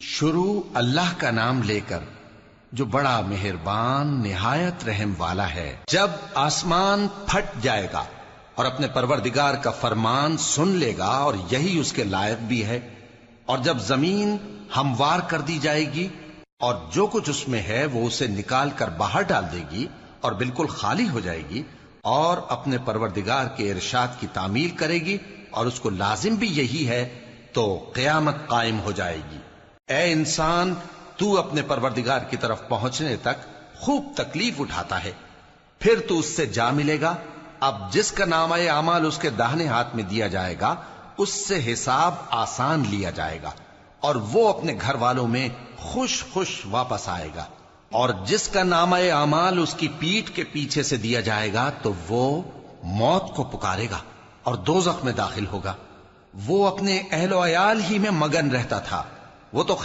شروع اللہ کا نام لے کر جو بڑا مہربان نہایت رحم والا ہے۔ جب آسمان پھٹ جائے گا اور اپنے پروردگار کا فرمان سن لے گا اور یہی اس کے لائق بھی ہے، اور جب زمین ہموار کر دی جائے گی اور جو کچھ اس میں ہے وہ اسے نکال کر باہر ڈال دے گی اور بالکل خالی ہو جائے گی اور اپنے پروردگار کے ارشاد کی تعمیل کرے گی اور اس کو لازم بھی یہی ہے، تو قیامت قائم ہو جائے گی۔ اے انسان، تو اپنے پروردگار کی طرف پہنچنے تک خوب تکلیف اٹھاتا ہے، پھر تو اس سے جا ملے گا۔ اب جس کا نامہ اعمال اس کے داہنے ہاتھ میں دیا جائے گا اس سے حساب آسان لیا جائے گا اور وہ اپنے گھر والوں میں خوش خوش واپس آئے گا، اور جس کا نامہ اعمال اس کی پیٹھ کے پیچھے سے دیا جائے گا تو وہ موت کو پکارے گا اور دوزخ میں داخل ہوگا۔ وہ اپنے اہل و عیال ہی میں مگن رہتا تھا، وہ تو